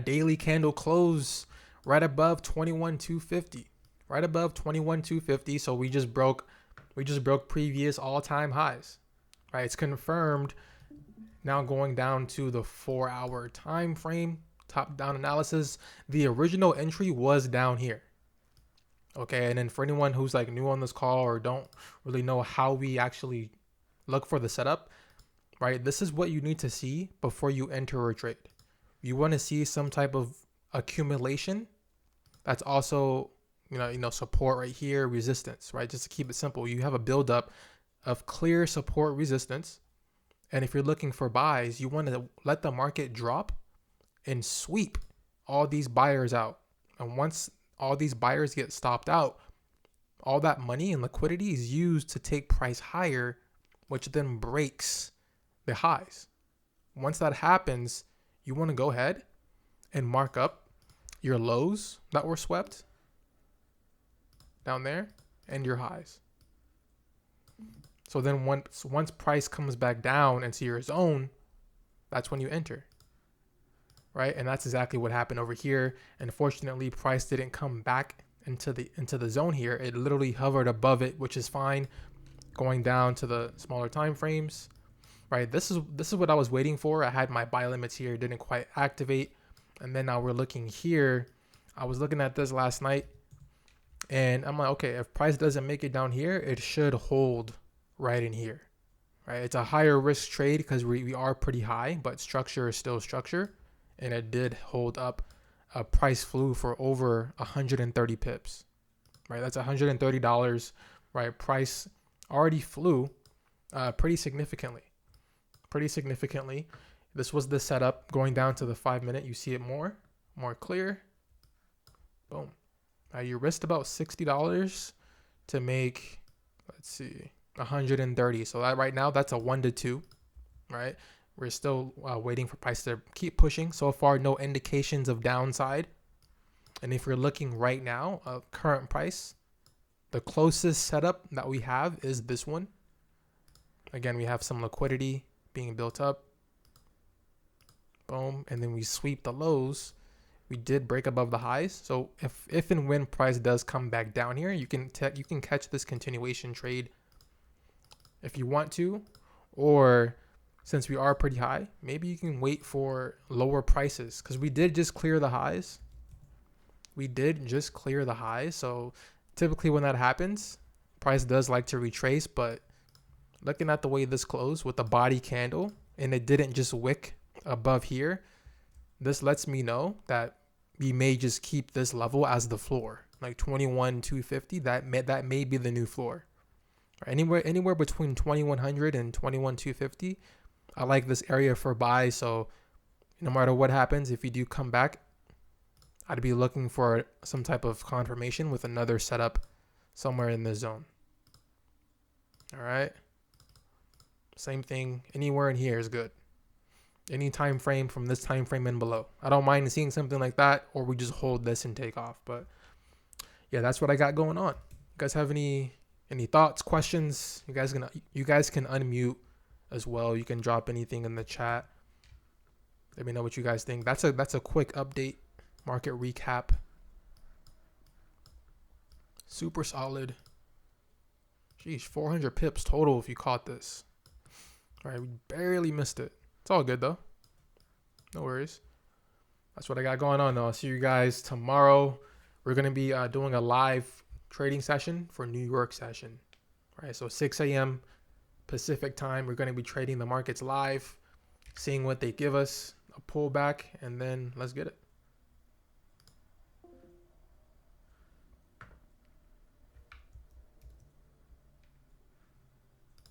daily candle close right above 21,250, right above 21,250. So we just broke previous all-time highs, right? It's confirmed. Now going down to the 4-hour time frame, top down analysis, the original entry was down here. Okay, and then for anyone who's like new on this call or don't really know how we actually look for the setup, right? This is what you need to see before you enter a trade. You want to see some type of accumulation. That's also, support right here, resistance, right? Just to keep it simple, you have a buildup of clear support, resistance. And if you're looking for buys, you want to let the market drop and sweep all these buyers out. And once all these buyers get stopped out, all that money and liquidity is used to take price higher, which then breaks the highs. Once that happens, you want to go ahead and mark up your lows that were swept down there and your highs. So then once price comes back down into your zone, that's when you enter, right? And that's exactly what happened over here. Unfortunately, price didn't come back into the zone here. It literally hovered above it, which is fine. Going down to the smaller time frames, right? This is what I was waiting for. I had my buy limits here, didn't quite activate, and then now we're looking here. I was looking at this last night, and I'm like, okay, if price doesn't make it down here, it should hold right in here, right? It's a higher risk trade because we are pretty high, but structure is still structure, and it did hold up. Price flew for over 130 pips, right? That's $130, right? Price already flew pretty significantly. This was the setup. Going down to the 5-minute, you see it more clear. Boom. Now you risked about $60 to make, let's see, 130. So that right now, that's a 1 to 2, right? We're still waiting for price to keep pushing. So far, no indications of downside. And if you're looking right now, current price, the closest setup that we have is this one. Again, we have some liquidity being built up. Boom. And then we sweep the lows. We did break above the highs. So if and when price does come back down here, you can catch this continuation trade if you want to, or since we are pretty high, maybe you can wait for lower prices because we did just clear the highs. So typically when that happens, price does like to retrace, but looking at the way this closed with the body candle and it didn't just wick above here, this lets me know that we may just keep this level as the floor, like 21,250. That may be the new floor. Anywhere between 2100 and 21,250. I like this area for buy. So no matter what happens, if you do come back, I'd be looking for some type of confirmation with another setup somewhere in the zone. All right. Same thing. Anywhere in here is good. Any time frame from this time frame and below. I don't mind seeing something like that, or we just hold this and take off. But yeah, that's what I got going on. You guys have any thoughts, questions? You guys can unmute as well. You can drop anything in the chat. Let me know what you guys think. That's a quick update, market recap. Super solid. Geez, 400 pips total if you caught this. All right, we barely missed it. It's all good though. No worries. That's what I got going on though. I'll see you guys tomorrow. We're going to be doing a live trading session for New York session. All right, so 6 a.m. Pacific time. We're going to be trading the markets live, seeing what they give us, a pullback, and then let's get it.